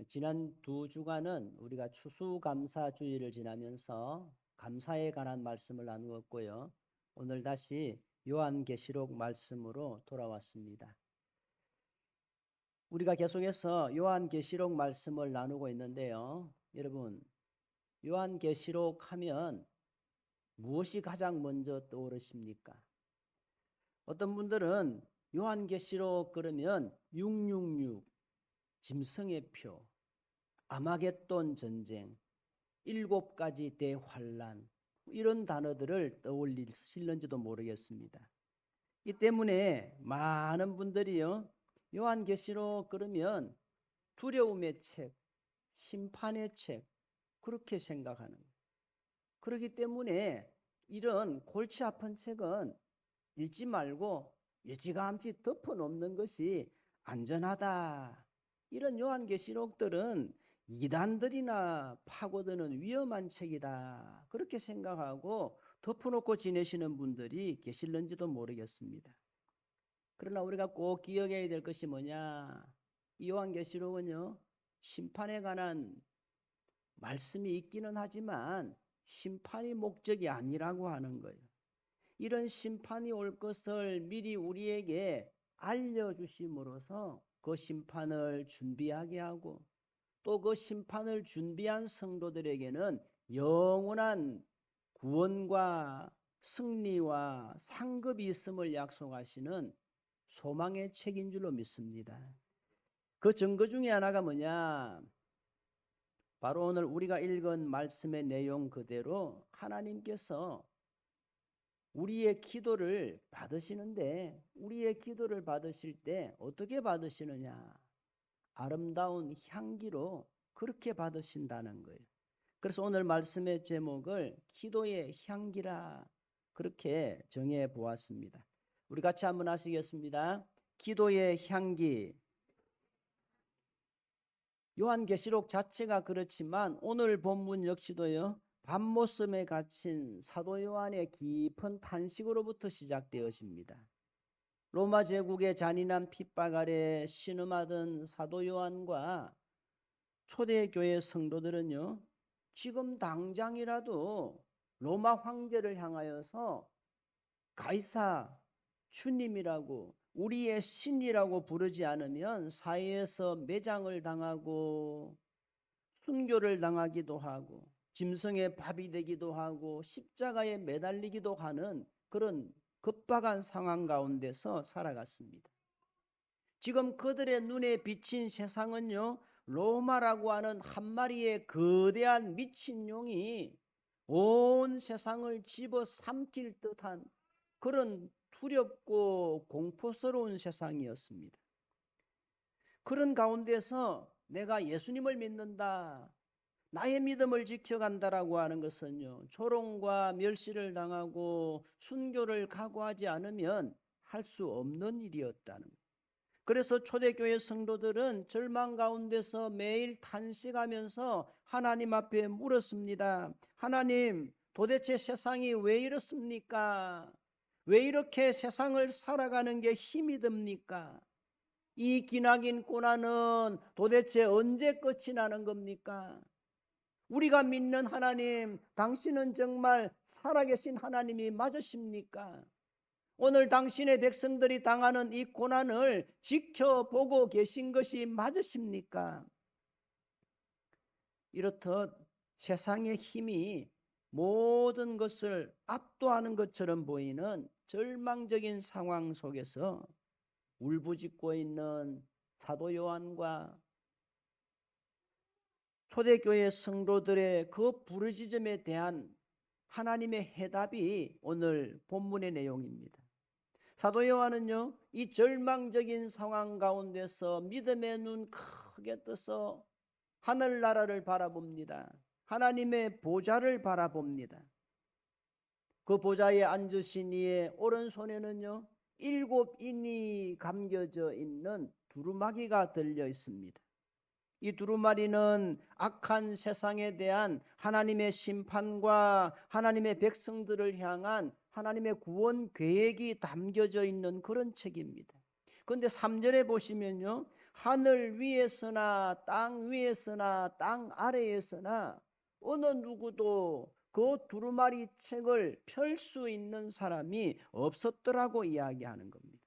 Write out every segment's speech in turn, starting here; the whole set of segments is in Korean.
지난 두 주간은 우리가 추수감사주일을 지나면서 감사에 관한 말씀을 나누었고요. 오늘 다시 요한계시록 말씀으로 돌아왔습니다. 우리가 계속해서 요한계시록 말씀을 나누고 있는데요. 여러분, 요한계시록 하면 무엇이 가장 먼저 떠오르십니까? 어떤 분들은 요한계시록 그러면 666, 짐승의 표, 아마겟돈 전쟁, 7가지 대환란, 이런 단어들을 떠올리실는지도 모르겠습니다. 이 때문에 많은 분들이요, 요한계시록 그러면 두려움의 책, 심판의 책, 그렇게 생각하는 거예요. 그렇기 때문에 이런 골치 아픈 책은 읽지 말고 일찌감치 덮어놓는 것이 안전하다. 이런 요한계시록들은 이단들이나 파고드는 위험한 책이다. 그렇게 생각하고 덮어놓고 지내시는 분들이 계실는지도 모르겠습니다. 그러나 우리가 꼭 기억해야 될 것이 뭐냐? 이 요한계시록은요, 심판에 관한 말씀이 있기는 하지만 심판이 목적이 아니라고 하는 거예요. 이런 심판이 올 것을 미리 우리에게 알려주심으로써 그 심판을 준비하게 하고 또 그 심판을 준비한 성도들에게는 영원한 구원과 승리와 상급이 있음을 약속하시는 소망의 책인 줄로 믿습니다. 그 증거 중에 하나가 뭐냐? 바로 오늘 우리가 읽은 말씀의 내용 그대로 하나님께서 우리의 기도를 받으시는데, 우리의 기도를 받으실 때 어떻게 받으시느냐? 아름다운 향기로 그렇게 받으신다는 거예요. 그래서 오늘 말씀의 제목을 기도의 향기라 그렇게 정해 보았습니다. 우리 같이 한번 하시겠습니다. 기도의 향기. 요한계시록 자체가 그렇지만 오늘 본문 역시도요, 밤모섬에 갇힌 사도 요한의 깊은 탄식으로부터 시작되어집니다. 로마 제국의 잔인한 핍박 아래 신음하던 사도 요한과 초대교회 성도들은요, 지금 당장이라도 로마 황제를 향하여서 가이사, 주님이라고, 우리의 신이라고 부르지 않으면 사회에서 매장을 당하고 순교를 당하기도 하고 짐승의 밥이 되기도 하고 십자가에 매달리기도 하는 그런 급박한 상황 가운데서 살아갔습니다. 지금 그들의 눈에 비친 세상은요, 로마라고 하는 한 마리의 거대한 미친용이 온 세상을 집어삼킬 듯한 그런 두렵고 공포스러운 세상이었습니다. 그런 가운데서 내가 예수님을 믿는다, 나의 믿음을 지켜간다라고 하는 것은요, 조롱과 멸시를 당하고 순교를 각오하지 않으면 할 수 없는 일이었다는 거예요. 그래서 초대교회 성도들은 절망 가운데서 매일 탄식하면서 하나님 앞에 물었습니다. 하나님, 도대체 세상이 왜 이렇습니까? 왜 이렇게 세상을 살아가는 게 힘이 듭니까? 이 기나긴 고난은 도대체 언제 끝이 나는 겁니까? 우리가 믿는 하나님, 당신은 정말 살아계신 하나님이 맞으십니까? 오늘 당신의 백성들이 당하는 이 고난을 지켜보고 계신 것이 맞으십니까? 이렇듯 세상의 힘이 모든 것을 압도하는 것처럼 보이는 절망적인 상황 속에서 울부짖고 있는 사도 요한과 초대교회 성도들의 그 부르짖음에 대한 하나님의 해답이 오늘 본문의 내용입니다. 사도 요한은요, 이 절망적인 상황 가운데서 믿음의 눈 크게 떠서 하늘나라를 바라봅니다. 하나님의 보좌를 바라봅니다. 그 보좌에 앉으신 이의 오른손에는요, 7인이 감겨져 있는 두루마기가 들려 있습니다. 이 두루마리는 악한 세상에 대한 하나님의 심판과 하나님의 백성들을 향한 하나님의 구원 계획이 담겨져 있는 그런 책입니다. 그런데 3절에 보시면요, 하늘 위에서나 땅 위에서나 땅 아래에서나 어느 누구도 그 두루마리 책을 펼 수 있는 사람이 없었더라고 이야기하는 겁니다.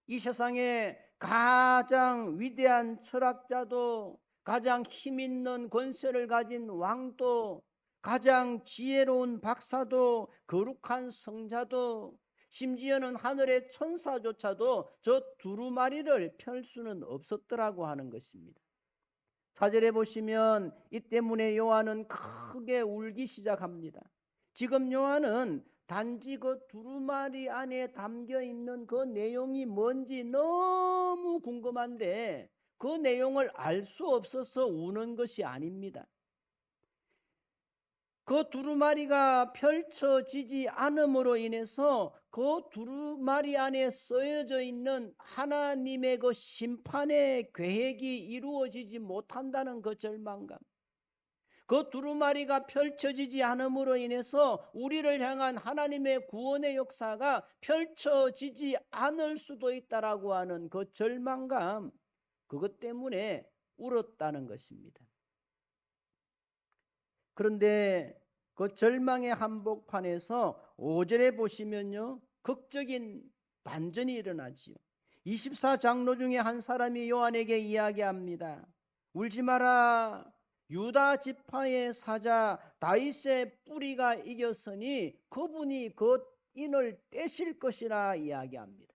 이 세상에 가장 위대한 철학자도, 가장 힘 있는 권세를 가진 왕도, 가장 지혜로운 박사도, 거룩한 성자도, 심지어는 하늘의 천사조차도 저 두루마리를 펼 수는 없었더라고 하는 것입니다. 4절에 보시면 이 때문에 요한은 크게 울기 시작합니다. 지금 요한은 단지 그 두루마리 안에 담겨 있는 그 내용이 뭔지 너무 궁금한데 그 내용을 알 수 없어서 우는 것이 아닙니다. 그 두루마리가 펼쳐지지 않음으로 인해서 그 두루마리 안에 쓰여져 있는 하나님의 그 심판의 계획이 이루어지지 못한다는 그 절망감, 그 두루마리가 펼쳐지지 않음으로 인해서 우리를 향한 하나님의 구원의 역사가 펼쳐지지 않을 수도 있다라고 하는 그 절망감, 그것 때문에 울었다는 것입니다. 그런데 그 절망의 한복판에서 5절에 보시면요, 극적인 반전이 일어나지요. 24장로 중에 한 사람이 요한에게 이야기합니다. 울지 마라. 유다 지파의 사자 다윗의 뿌리가 이겼으니 그분이 그 인을 떼실 것이라 이야기합니다.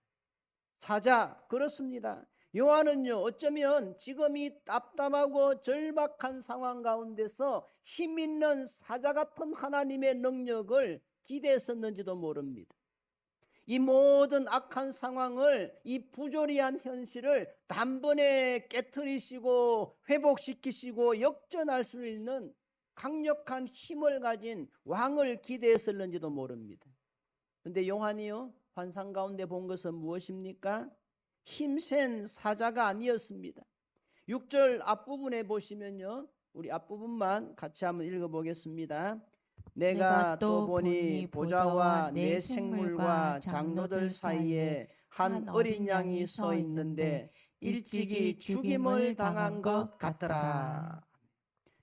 사자, 그렇습니다. 요한은요, 어쩌면 지금 이 답답하고 절박한 상황 가운데서 힘 있는 사자 같은 하나님의 능력을 기대했었는지도 모릅니다. 이 모든 악한 상황을, 이 부조리한 현실을 단번에 깨트리시고 회복시키시고 역전할 수 있는 강력한 힘을 가진 왕을 기대했었는지도 모릅니다. 그런데 요한이요, 환상 가운데 본 것은 무엇입니까? 힘센 사자가 아니었습니다. 6절 앞부분에 보시면요, 우리 앞부분만 같이 한번 읽어보겠습니다. 내가 또 보니 보좌와 네 생물과 장로들 사이에 한 어린 양이 서 있는데 일찍이 죽임을 당한 것 같더라.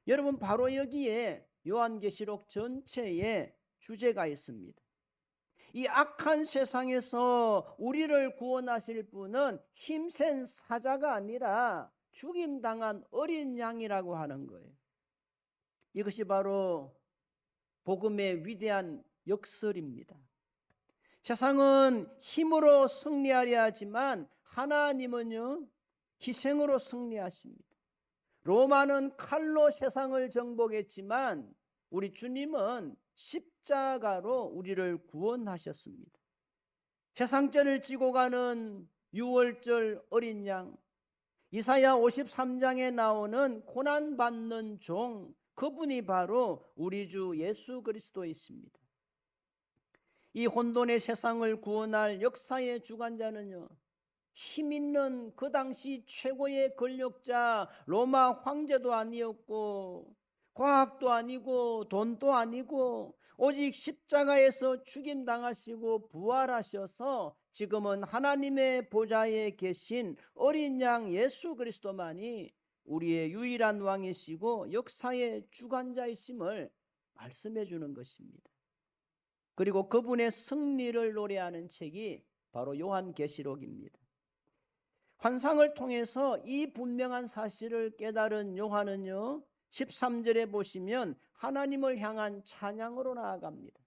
여러분, 바로 여기에 요한계시록 전체에 주제가 있습니다. 이 악한 세상에서 우리를 구원하실 분은 힘센 사자가 아니라 죽임당한 어린 양이라고 하는 거예요. 이것이 바로 복음의 위대한 역설입니다. 세상은 힘으로 승리하려 하지만 하나님은요, 희생으로 승리하십니다. 로마는 칼로 세상을 정복했지만 우리 주님은 십자가로 우리를 구원하셨습니다. 세상죄를 지고 가는 유월절 어린 양, 이사야 53장에 나오는 고난받는 종, 그분이 바로 우리 주 예수 그리스도이십니다. 이 혼돈의 세상을 구원할 역사의 주관자는요, 힘 있는 그 당시 최고의 권력자 로마 황제도 아니었고 과학도 아니고 돈도 아니고 오직 십자가에서 죽임당하시고 부활하셔서 지금은 하나님의 보좌에 계신 어린 양 예수 그리스도만이 우리의 유일한 왕이시고 역사의 주관자이심을 말씀해 주는 것입니다. 그리고 그분의 승리를 노래하는 책이 바로 요한계시록입니다. 환상을 통해서 이 분명한 사실을 깨달은 요한은요, 13절에 보시면 하나님을 향한 찬양으로 나아갑니다.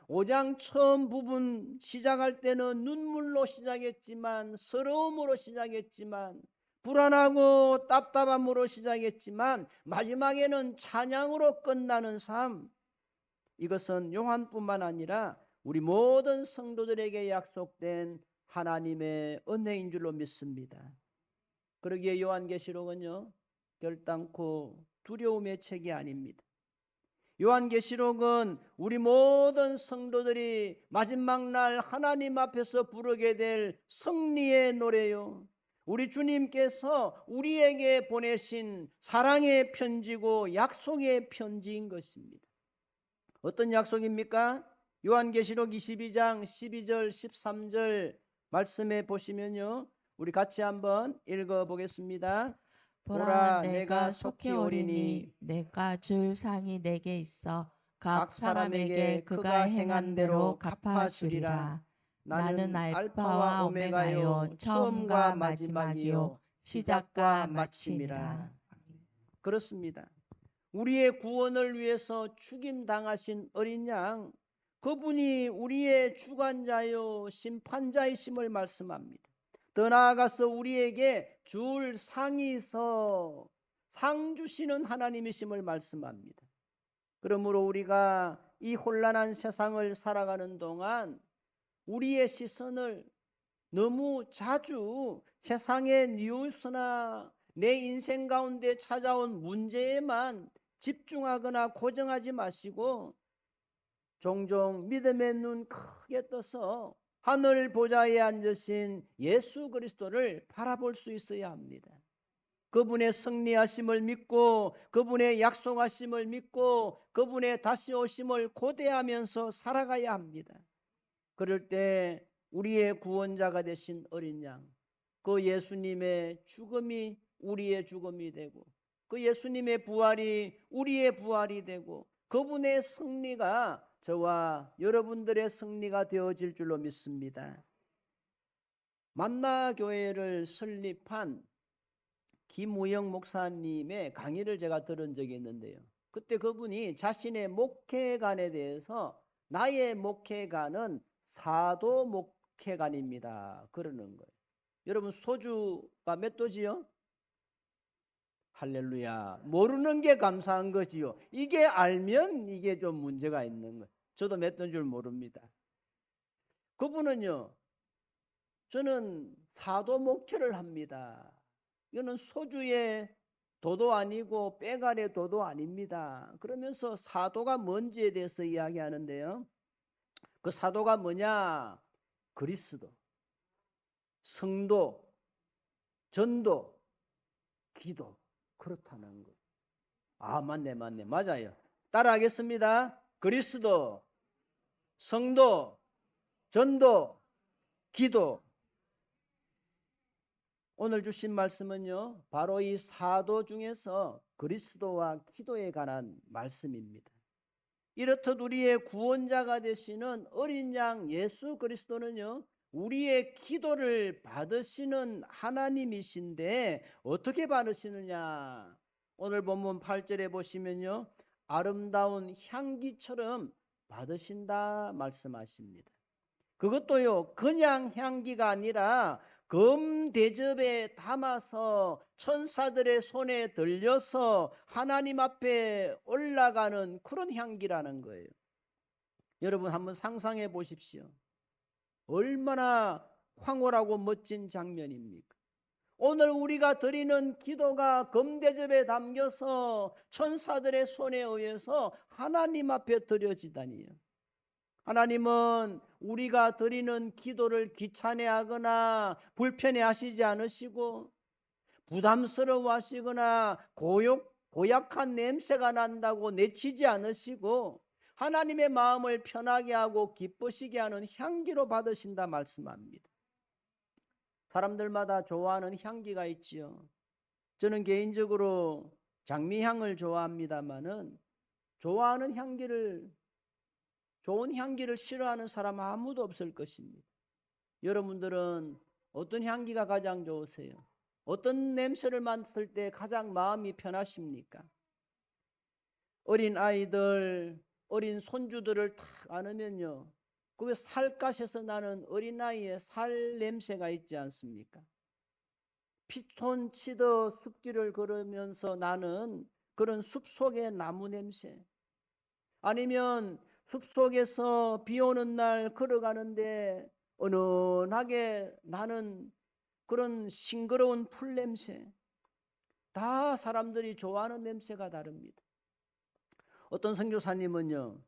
5장 처음 부분 시작할 때는 눈물로 시작했지만, 서러움으로 시작했지만, 불안하고 답답함으로 시작했지만 마지막에는 찬양으로 끝나는 삶, 이것은 요한뿐만 아니라 우리 모든 성도들에게 약속된 하나님의 은혜인 줄로 믿습니다. 그러기에 요한계시록은요, 결단코 두려움의 책이 아닙니다. 요한계시록은 우리 모든 성도들이 마지막 날 하나님 앞에서 부르게 될 승리의 노래요, 우리 주님께서 우리에게 보내신 사랑의 편지고 약속의 편지인 것입니다. 어떤 약속입니까? 요한계시록 22장 12절 13절 말씀에 보시면요, 우리 같이 한번 읽어보겠습니다. 보라, 내가 속히 오리니 내가 줄 상이 내게 있어 각 사람에게 그가 행한 대로 갚아주리라. 나는 알파와 오메가요, 처음과 마지막이요, 시작과 마침이라. 그렇습니다. 우리의 구원을 위해서 죽임당하신 어린 양, 그분이 우리의 주관자요 심판자이심을 말씀합니다. 더 나아가서 우리에게 줄 상이 있어 상 주시는 하나님이심을 말씀합니다. 그러므로 우리가 이 혼란한 세상을 살아가는 동안 우리의 시선을 너무 자주 세상의 뉴스나 내 인생 가운데 찾아온 문제에만 집중하거나 고정하지 마시고 종종 믿음의 눈 크게 떠서 하늘 보좌에 앉으신 예수 그리스도를 바라볼 수 있어야 합니다. 그분의 승리하심을 믿고 그분의 약속하심을 믿고 그분의 다시 오심을 고대하면서 살아가야 합니다. 그럴 때 우리의 구원자가 되신 어린 양, 그 예수님의 죽음이 우리의 죽음이 되고 그 예수님의 부활이 우리의 부활이 되고 그분의 승리가 저와 여러분들의 승리가 되어질 줄로 믿습니다. 만나교회를 설립한 김우영 목사님의 강의를 제가 들은 적이 있는데요. 그때 그분이 자신의 목회관에 대해서 나의 목회관은 사도 목회관입니다 그러는 거예요. 여러분 소주가 몇 도지요? 할렐루야. 모르는 게 감사한 거지요. 이게 알면 이게 좀 문제가 있는 거예요. 저도 몇 도인 줄 모릅니다. 그분은요, 저는 사도 목회를 합니다. 이거는 소주의 도도 아니고 빼갈의 도도 아닙니다. 그러면서 사도가 뭔지에 대해서 이야기하는데요. 그 사도가 뭐냐? 그리스도, 성도, 전도, 기도. 그렇다는 거. 아, 맞네. 맞아요. 따라하겠습니다. 그리스도, 성도, 전도, 기도. 오늘 주신 말씀은요, 바로 이 사도 중에서 그리스도와 기도에 관한 말씀입니다. 이렇듯 우리의 구원자가 되시는 어린 양 예수 그리스도는요, 우리의 기도를 받으시는 하나님이신데 어떻게 받으시느냐? 오늘 본문 8절에 보시면요, 아름다운 향기처럼 받으신다 말씀하십니다. 그것도요, 그냥 향기가 아니라 금 대접에 담아서 천사들의 손에 들려서 하나님 앞에 올라가는 그런 향기라는 거예요. 여러분 한번 상상해 보십시오. 얼마나 황홀하고 멋진 장면입니까? 오늘 우리가 드리는 기도가 금대접에 담겨서 천사들의 손에 의해서 하나님 앞에 드려지다니요. 하나님은 우리가 드리는 기도를 귀찮아하거나 불편해하시지 않으시고 부담스러워하시거나 고약한 냄새가 난다고 내치지 않으시고 하나님의 마음을 편하게 하고 기쁘시게 하는 향기로 받으신다 말씀합니다. 사람들마다 좋아하는 향기가 있지요. 저는 개인적으로 장미향을 좋아합니다마는 좋아하는 향기를 좋은 향기를 싫어하는 사람 아무도 없을 것입니다. 여러분들은 어떤 향기가 가장 좋으세요? 어떤 냄새를 맡을 때 가장 마음이 편하십니까? 어린 아이들, 어린 손주들을 탁 안으면요, 그게 살갗에서 나는 어린아이의 살 냄새가 있지 않습니까? 피톤치드 숲길을 걸으면서 나는 그런 숲속의 나무 냄새, 아니면 숲속에서 비 오는 날 걸어가는데 은은하게 나는 그런 싱그러운 풀 냄새, 다 사람들이 좋아하는 냄새가 다릅니다. 어떤 선교사님은요,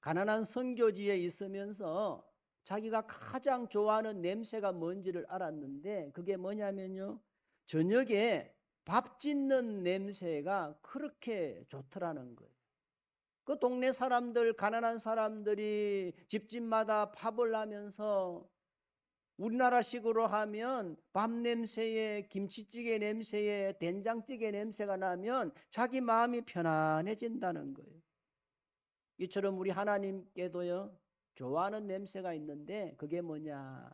가난한 선교지에 있으면서 자기가 가장 좋아하는 냄새가 뭔지를 알았는데 그게 뭐냐면요, 저녁에 밥 짓는 냄새가 그렇게 좋더라는 거예요. 그 동네 사람들, 가난한 사람들이 집집마다 밥을 하면서 우리나라식으로 하면 밥 냄새에, 김치찌개 냄새에, 된장찌개 냄새가 나면 자기 마음이 편안해진다는 거예요. 이처럼 우리 하나님께도요, 좋아하는 냄새가 있는데 그게 뭐냐?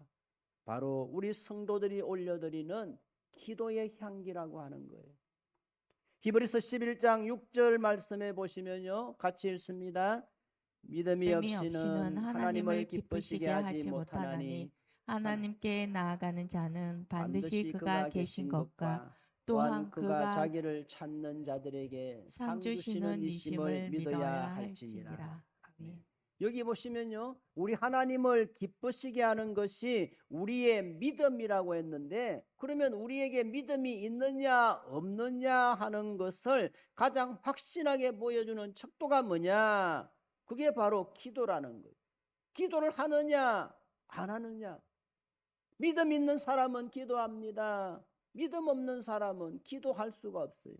바로 우리 성도들이 올려드리는 기도의 향기라고 하는 거예요. 히브리서 11장 6절 말씀에 보시면요, 같이 읽습니다. 믿음이 없이는 하나님을 기쁘시게 하지 못하나니 하나님께 나아가는 자는 반드시 그가 계신 것과 또한 그가 자기를 찾는 자들에게 상 주시는 이심을 믿어야 할지니라. 아멘. 여기 보시면요, 우리 하나님을 기쁘시게 하는 것이 우리의 믿음이라고 했는데, 그러면 우리에게 믿음이 있느냐 없느냐 하는 것을 가장 확신하게 보여주는 척도가 뭐냐? 그게 바로 기도라는 거예요. 기도를 하느냐 안 하느냐. 믿음 있는 사람은 기도합니다. 믿음 없는 사람은 기도할 수가 없어요.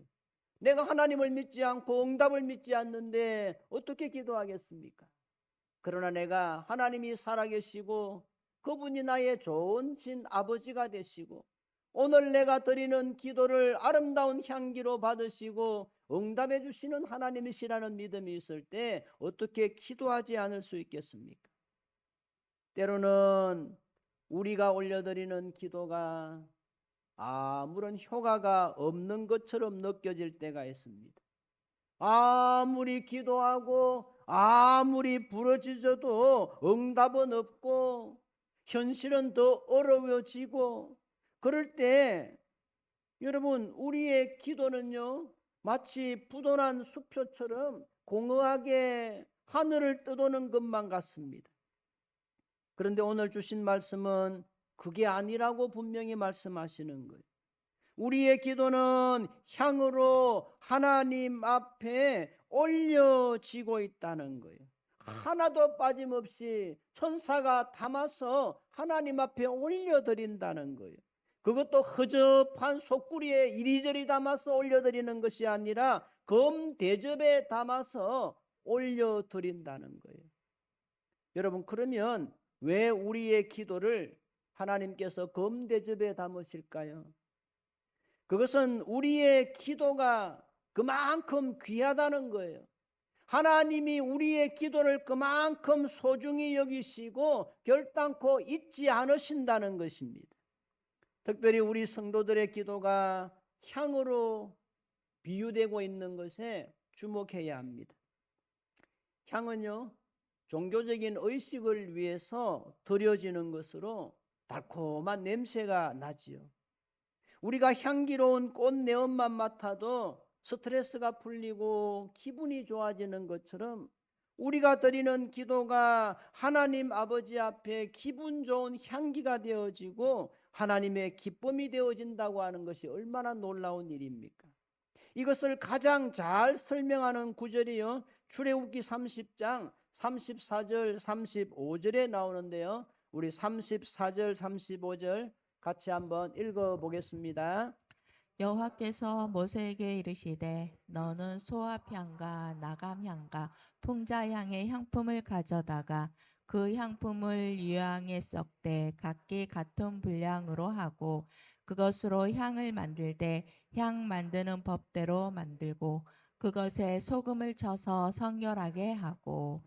내가 하나님을 믿지 않고 응답을 믿지 않는데 어떻게 기도하겠습니까? 그러나 내가 하나님이 살아계시고 그분이 나의 좋은 친 아버지가 되시고 오늘 내가 드리는 기도를 아름다운 향기로 받으시고 응답해 주시는 하나님이시라는 믿음이 있을 때 어떻게 기도하지 않을 수 있겠습니까? 때로는 우리가 올려드리는 기도가 아무런 효과가 없는 것처럼 느껴질 때가 있습니다. 아무리 기도하고 아무리 부르짖어도 응답은 없고 현실은 더 어려워지고, 그럴 때 여러분, 우리의 기도는요 마치 부도난 수표처럼 공허하게 하늘을 떠도는 것만 같습니다. 그런데 오늘 주신 말씀은 그게 아니라고 분명히 말씀하시는 거예요. 우리의 기도는 향으로 하나님 앞에 올려지고 있다는 거예요. 하나도 빠짐없이 천사가 담아서 하나님 앞에 올려드린다는 거예요. 그것도 허접한 속구리에 이리저리 담아서 올려드리는 것이 아니라 검대접에 담아서 올려드린다는 거예요. 여러분, 그러면 왜 우리의 기도를 하나님께서 검대접에 담으실까요? 그것은 우리의 기도가 그만큼 귀하다는 거예요. 하나님이 우리의 기도를 그만큼 소중히 여기시고 결단코 잊지 않으신다는 것입니다. 특별히 우리 성도들의 기도가 향으로 비유되고 있는 것에 주목해야 합니다. 향은요, 종교적인 의식을 위해서 드려지는 것으로 달콤한 냄새가 나지요. 우리가 향기로운 꽃 내음만 맡아도 스트레스가 풀리고 기분이 좋아지는 것처럼 우리가 드리는 기도가 하나님 아버지 앞에 기분 좋은 향기가 되어지고 하나님의 기쁨이 되어진다고 하는 것이 얼마나 놀라운 일입니까? 이것을 가장 잘 설명하는 구절이요, 출애굽기 30장 34절 35절에 나오는데요, 우리 34절 35절 같이 한번 읽어보겠습니다. 여호와께서 모세에게 이르시되 너는 소합향과 나감향과 풍자향의 향품을 가져다가 그 향품을 유향에 썩되 각기 같은 분량으로 하고 그것으로 향을 만들되 향 만드는 법대로 만들고 그것에 소금을 쳐서 성결하게 하고.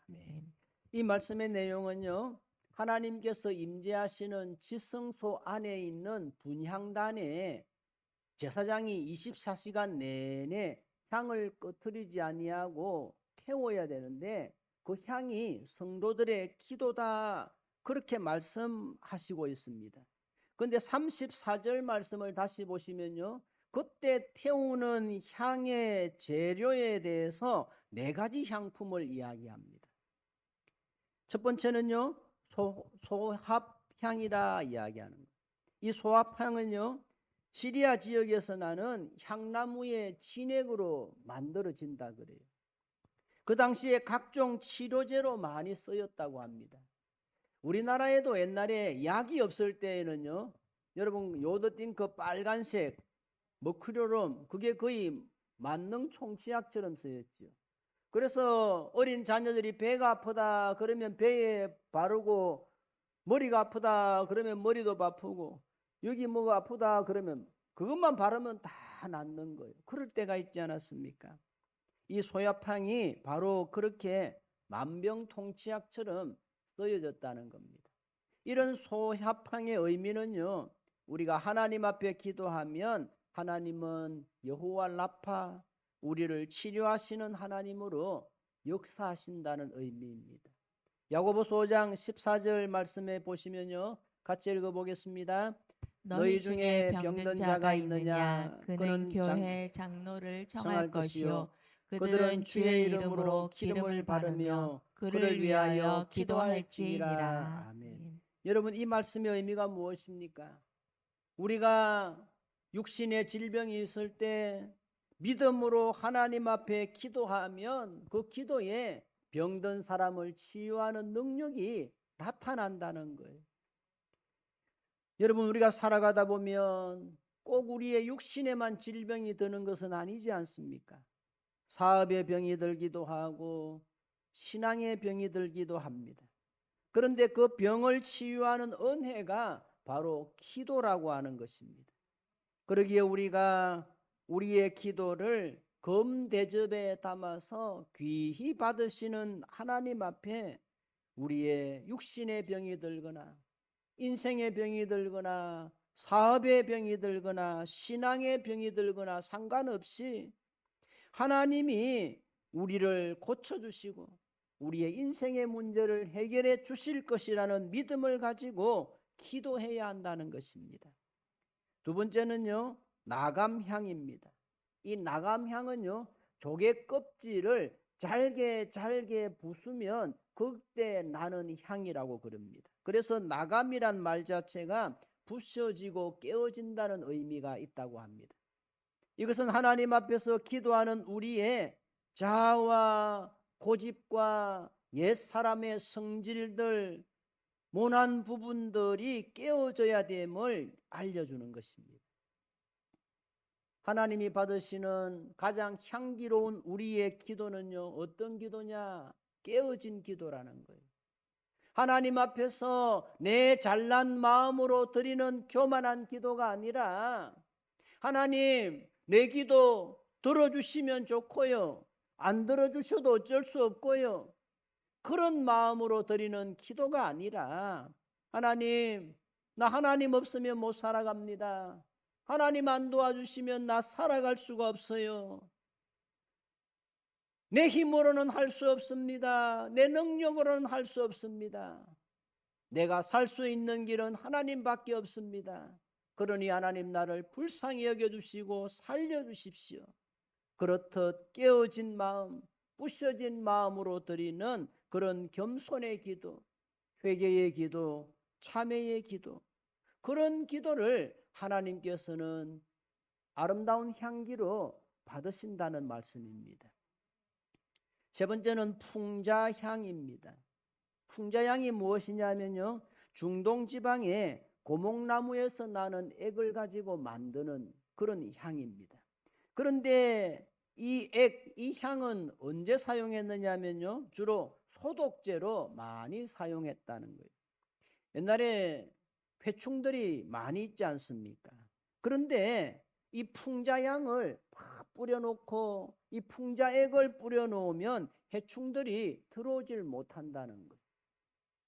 아멘. 이 말씀의 내용은요, 하나님께서 임재하시는 지성소 안에 있는 분향단에 제사장이 24시간 내내 향을 꺼트리지 아니하고 태워야 되는데 그 향이 성도들의 기도다, 그렇게 말씀하시고 있습니다. 그런데 34절 말씀을 다시 보시면요, 그때 태우는 향의 재료에 대해서 4가지 향품을 이야기합니다. 첫 번째는요, 소합향이라 이야기하는 거예요. 이 소합향은요, 시리아 지역에서 나는 향나무의 진액으로 만들어진다 그래요. 그 당시에 각종 치료제로 많이 쓰였다고 합니다. 우리나라에도 옛날에 약이 없을 때에는요, 여러분 요드딘 그 빨간색 머큐리룸, 그게 거의 만능 총치약처럼 쓰였죠. 그래서 어린 자녀들이 배가 아프다 그러면 배에 바르고 머리가 아프다 그러면 머리도 아프고, 여기 뭐가 아프다 그러면 그것만 바르면 다 낫는 거예요. 그럴 때가 있지 않았습니까? 이 소야팡이 바로 그렇게 만병통치약처럼 쓰여졌다는 겁니다. 이런 소야팡의 의미는요, 우리가 하나님 앞에 기도하면 하나님은 여호와 라파, 우리를 치료하시는 하나님으로 역사하신다는 의미입니다. 야고보서 5장 14절 말씀에 보시면요, 같이 읽어보겠습니다. 너희 중에 병든 자가 있느냐? 그는 교회 장로를 청할 것이요. 그들은 주의 이름으로 기름을 바르며 그를 위하여 기도할지니라. 아멘. 여러분, 이 말씀의 의미가 무엇입니까? 우리가 육신의 질병이 있을 때 믿음으로 하나님 앞에 기도하면 그 기도에 병든 사람을 치유하는 능력이 나타난다는 거예요. 여러분, 우리가 살아가다 보면 꼭 우리의 육신에만 질병이 드는 것은 아니지 않습니까? 사업의 병이 들기도 하고 신앙의 병이 들기도 합니다. 그런데 그 병을 치유하는 은혜가 바로 기도라고 하는 것입니다. 그러기에 우리가 우리의 기도를 금대접에 담아서 귀히 받으시는 하나님 앞에 우리의 육신의 병이 들거나 인생의 병이 들거나 사업의 병이 들거나 신앙의 병이 들거나 상관없이 하나님이 우리를 고쳐주시고 우리의 인생의 문제를 해결해 주실 것이라는 믿음을 가지고 기도해야 한다는 것입니다. 두 번째는요, 나감향입니다. 이 나감향은요, 조개 껍질을 잘게 부수면 그때 나는 향이라고 그럽니다. 그래서 나감이란 말 자체가 부셔지고 깨어진다는 의미가 있다고 합니다. 이것은 하나님 앞에서 기도하는 우리의 자아와 고집과 옛사람의 성질들, 모난 부분들이 깨어져야 됨을 알려주는 것입니다. 하나님이 받으시는 가장 향기로운 우리의 기도는요, 어떤 기도냐? 깨어진 기도라는 거예요. 하나님 앞에서 내 잘난 마음으로 드리는 교만한 기도가 아니라, 하나님, 내 기도 들어주시면 좋고요, 안 들어주셔도 어쩔 수 없고요, 그런 마음으로 드리는 기도가 아니라, 하나님, 나 하나님 없으면 못 살아갑니다. 하나님 안 도와주시면 나 살아갈 수가 없어요. 내 힘으로는 할 수 없습니다. 내 능력으로는 할 수 없습니다. 내가 살 수 있는 길은 하나님밖에 없습니다. 그러니 하나님 나를 불쌍히 여겨주시고 살려주십시오. 그렇듯 깨어진 마음, 부셔진 마음으로 드리는 그런 겸손의 기도, 회개의 기도, 참회의 기도, 그런 기도를 하나님께서는 아름다운 향기로 받으신다는 말씀입니다. 세 번째는 풍자향입니다. 풍자향이 무엇이냐면요, 중동 지방의 고목나무에서 나는 액을 가지고 만드는 그런 향입니다. 그런데 이 액, 이 향은 언제 사용했느냐면요, 주로 소독제로 많이 사용했다는 거예요. 옛날에 회충들이 많이 있지 않습니까? 그런데 이 풍자향을 팍 뿌려놓고 이 풍자액을 뿌려놓으면 해충들이 들어오질 못한다는 거예요.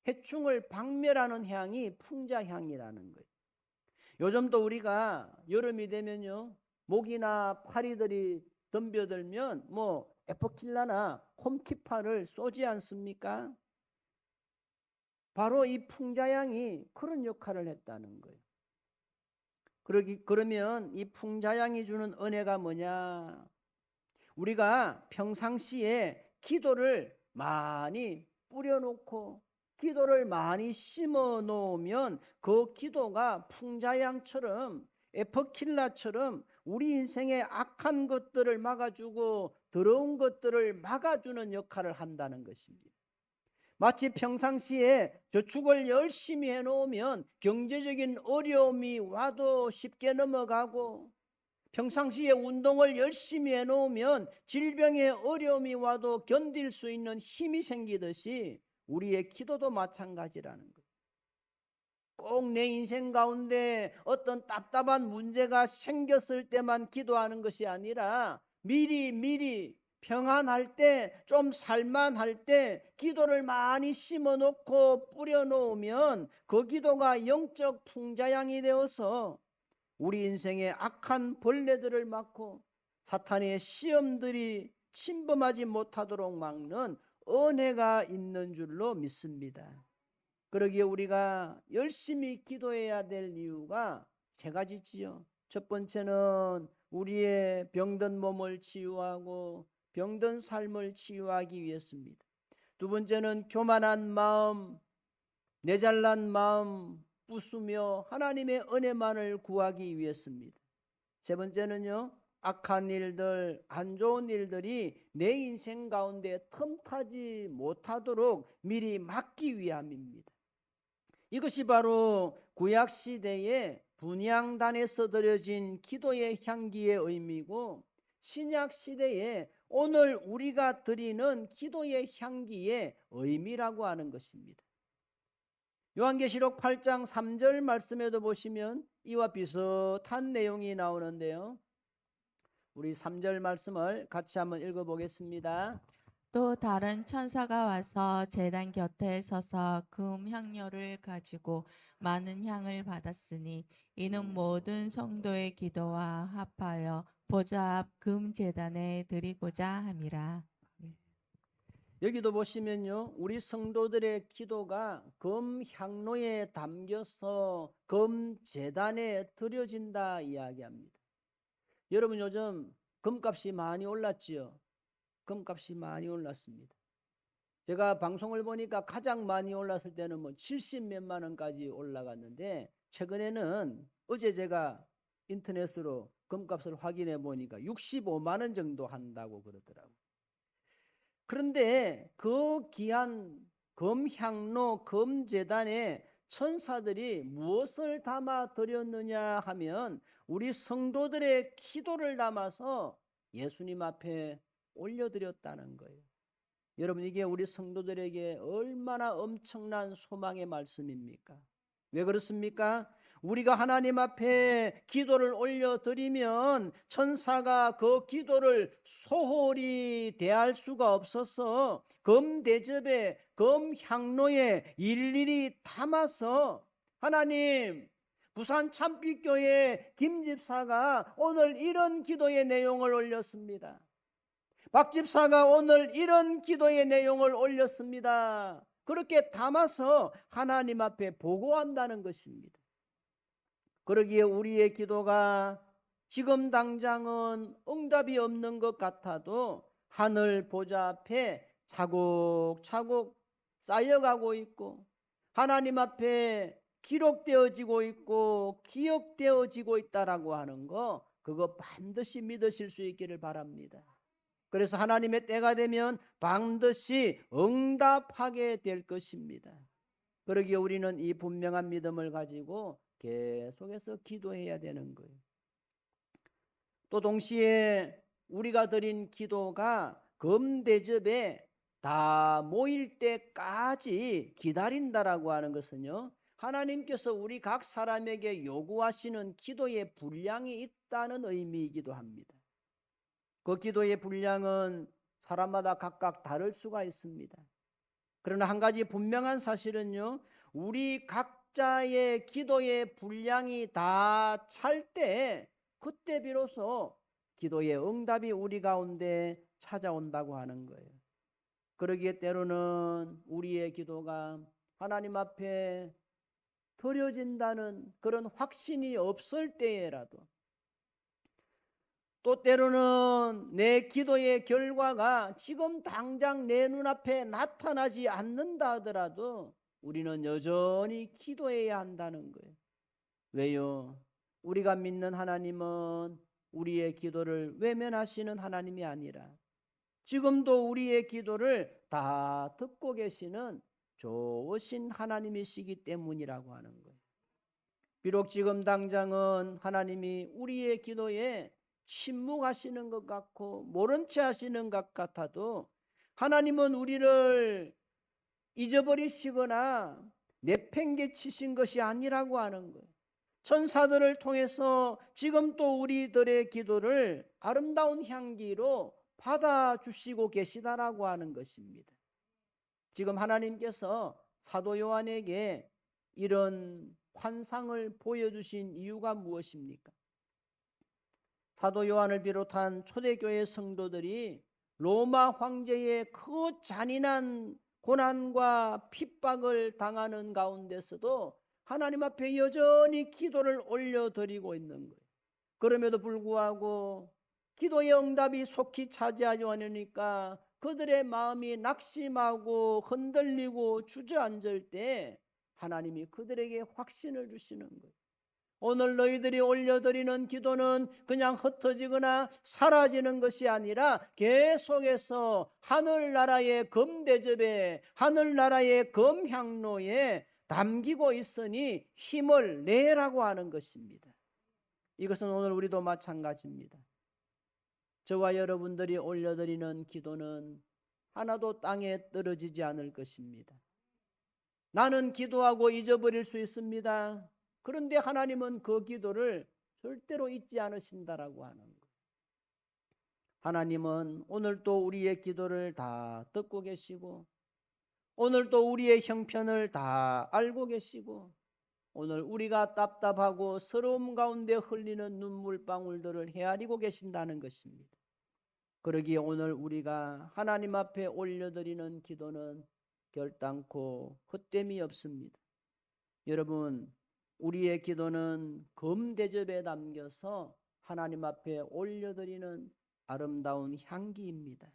해충을 박멸하는 향이 풍자향이라는 거예요. 요즘도 우리가 여름이 되면요, 모기나 파리들이 덤벼들면 뭐 에포킬라나 홈키파를 쏘지 않습니까? 바로 이 풍자향이 그런 역할을 했다는 거예요. 그러면 이 풍자향이 주는 은혜가 뭐냐? 우리가 평상시에 기도를 많이 뿌려놓고 기도를 많이 심어 놓으면 그 기도가 풍자향처럼 에퍼킬라처럼 우리 인생의 악한 것들을 막아주고 더러운 것들을 막아주는 역할을 한다는 것입니다. 마치 평상시에 저축을 열심히 해놓으면 경제적인 어려움이 와도 쉽게 넘어가고, 평상시에 운동을 열심히 해놓으면 질병의 어려움이 와도 견딜 수 있는 힘이 생기듯이 우리의 기도도 마찬가지라는 거예요. 꼭 내 인생 가운데 어떤 답답한 문제가 생겼을 때만 기도하는 것이 아니라 미리 평안할 때, 좀 살만할 때 기도를 많이 심어 놓고 뿌려 놓으면 그 기도가 영적 풍자양이 되어서 우리 인생의 악한 벌레들을 막고 사탄의 시험들이 침범하지 못하도록 막는 은혜가 있는 줄로 믿습니다. 그러기에 우리가 열심히 기도해야 될 이유가 세 가지지요. 첫 번째는 우리의 병든 몸을 치유하고 병든 삶을 치유하기 위해서입니다. 두 번째는 교만한 마음, 내잘난 마음 부수며 하나님의 은혜만을 구하기 위해서입니다. 세 번째는요, 악한 일들, 안 좋은 일들이 내 인생 가운데 틈타지 못하도록 미리 막기 위함입니다. 이것이 바로 구약시대의 분향단에서 드려진 기도의 향기의 의미고, 신약시대에 오늘 우리가 드리는 기도의 향기의 의미라고 하는 것입니다. 요한계시록 8장 3절 말씀에도 보시면 이와 비슷한 내용이 나오는데요. 우리 3절 말씀을 같이 한번 읽어보겠습니다. 또 다른 천사가 와서 제단 곁에 서서 금 향료를 가지고 많은 향을 받았으니 이는 모든 성도의 기도와 합하여 보좌 앞 금 제단에 드리고자 함이라. 여기도 보시면요, 우리 성도들의 기도가 금 향로에 담겨서 금 제단에 드려진다 이야기합니다. 여러분, 요즘 금값이 많이 올랐지요. 금값이 많이 올랐습니다. 제가 방송을 보니까 가장 많이 올랐을 때는 70몇만 원까지 올라갔는데, 최근에는 어제 제가 인터넷으로 금값을 확인해 보니까 65만 원 정도 한다고 그러더라고요. 그런데 그 귀한 금향로 금제단에 천사들이 무엇을 담아 드렸느냐 하면 우리 성도들의 기도를 담아서 예수님 앞에 올려드렸다는 거예요. 여러분, 이게 우리 성도들에게 얼마나 엄청난 소망의 말씀입니까? 왜 그렇습니까? 우리가 하나님 앞에 기도를 올려드리면 천사가 그 기도를 소홀히 대할 수가 없어서 금대접에 금향로에 일일이 담아서, 하나님, 부산 참빛교회 김집사가 오늘 이런 기도의 내용을 올렸습니다. 박 집사가 오늘 이런 기도의 내용을 올렸습니다. 그렇게 담아서 하나님 앞에 보고한다는 것입니다. 그러기에 우리의 기도가 지금 당장은 응답이 없는 것 같아도 하늘 보좌 앞에 차곡차곡 쌓여가고 있고 하나님 앞에 기록되어지고 있고 기억되어지고 있다라고 하는 거, 그거 반드시 믿으실 수 있기를 바랍니다. 그래서 하나님의 때가 되면 반드시 응답하게 될 것입니다. 그러기에 우리는 이 분명한 믿음을 가지고 계속해서 기도해야 되는 거예요. 또 동시에 우리가 드린 기도가 금대접에 다 모일 때까지 기다린다라고 하는 것은요, 하나님께서 우리 각 사람에게 요구하시는 기도의 분량이 있다는 의미이기도 합니다. 그 기도의 분량은 사람마다 각각 다를 수가 있습니다. 그러나 한 가지 분명한 사실은요, 우리 각자의 기도의 분량이 다 찰 때 그때 비로소 기도의 응답이 우리 가운데 찾아온다고 하는 거예요. 그러기에 때로는 우리의 기도가 하나님 앞에 드려진다는 그런 확신이 없을 때에라도, 또 때로는 내 기도의 결과가 지금 당장 내 눈앞에 나타나지 않는다 하더라도 우리는 여전히 기도해야 한다는 거예요. 왜요? 우리가 믿는 하나님은 우리의 기도를 외면하시는 하나님이 아니라 지금도 우리의 기도를 다 듣고 계시는 좋으신 하나님이시기 때문이라고 하는 거예요. 비록 지금 당장은 하나님이 우리의 기도에 침묵하시는 것 같고 모른 채 하시는 것 같아도 하나님은 우리를 잊어버리시거나 내팽개치신 것이 아니라고 하는 거예요. 천사들을 통해서 지금 또 우리들의 기도를 아름다운 향기로 받아주시고 계시다라고 하는 것입니다. 지금 하나님께서 사도 요한에게 이런 환상을 보여주신 이유가 무엇입니까? 사도 요한을 비롯한 초대교회 성도들이 로마 황제의 그 잔인한 고난과 핍박을 당하는 가운데서도 하나님 앞에 여전히 기도를 올려드리고 있는 거예요. 그럼에도 불구하고 기도의 응답이 속히 차지하지 않으니까 그들의 마음이 낙심하고 흔들리고 주저앉을 때 하나님이 그들에게 확신을 주시는 거예요. 오늘 너희들이 올려드리는 기도는 그냥 흩어지거나 사라지는 것이 아니라 계속해서 하늘나라의 금대접에, 하늘나라의 금향로에 담기고 있으니 힘을 내라고 하는 것입니다. 이것은 오늘 우리도 마찬가지입니다. 저와 여러분들이 올려드리는 기도는 하나도 땅에 떨어지지 않을 것입니다. 나는 기도하고 잊어버릴 수 있습니다. 그런데 하나님은 그 기도를 절대로 잊지 않으신다라고 하는 거예요. 하나님은 오늘도 우리의 기도를 다 듣고 계시고, 오늘도 우리의 형편을 다 알고 계시고, 오늘 우리가 답답하고 서러움 가운데 흘리는 눈물방울들을 헤아리고 계신다는 것입니다. 그러기에 오늘 우리가 하나님 앞에 올려드리는 기도는 결단코 헛됨이 없습니다. 여러분, 우리의 기도는 금대접에 담겨서 하나님 앞에 올려드리는 아름다운 향기입니다.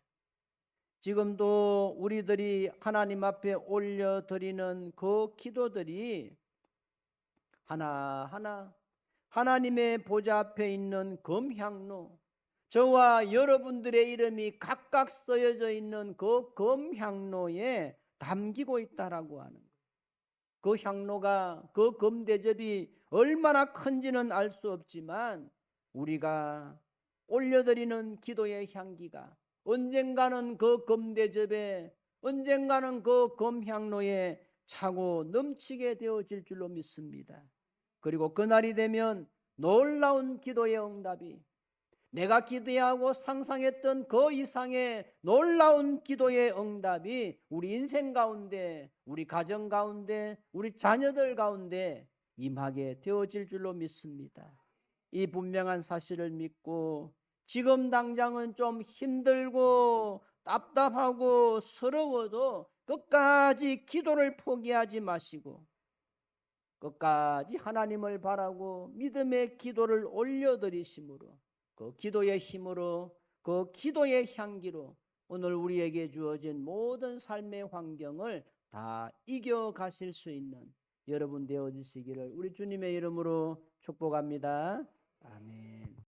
지금도 우리들이 하나님 앞에 올려드리는 그 기도들이 하나하나 하나님의 보좌 앞에 있는 금향로, 저와 여러분들의 이름이 각각 쓰여져 있는 그 금향로에 담기고 있다라고 하는 거예요. 그 향로가, 그 금대접이 얼마나 큰지는 알 수 없지만 우리가 올려드리는 기도의 향기가 언젠가는 그 금대접에, 언젠가는 그 금향로에 차고 넘치게 되어질 줄로 믿습니다. 그리고 그날이 되면 놀라운 기도의 응답이, 내가 기대하고 상상했던 그 이상의 놀라운 기도의 응답이 우리 인생 가운데, 우리 가정 가운데, 우리 자녀들 가운데 임하게 되어질 줄로 믿습니다. 이 분명한 사실을 믿고 지금 당장은 좀 힘들고 답답하고 서러워도 끝까지 기도를 포기하지 마시고 끝까지 하나님을 바라고 믿음의 기도를 올려드리심으로, 그 기도의 힘으로, 그 기도의 향기로 오늘 우리에게 주어진 모든 삶의 환경을 다 이겨가실 수 있는 여러분 되어주시기를 우리 주님의 이름으로 축복합니다. 아멘.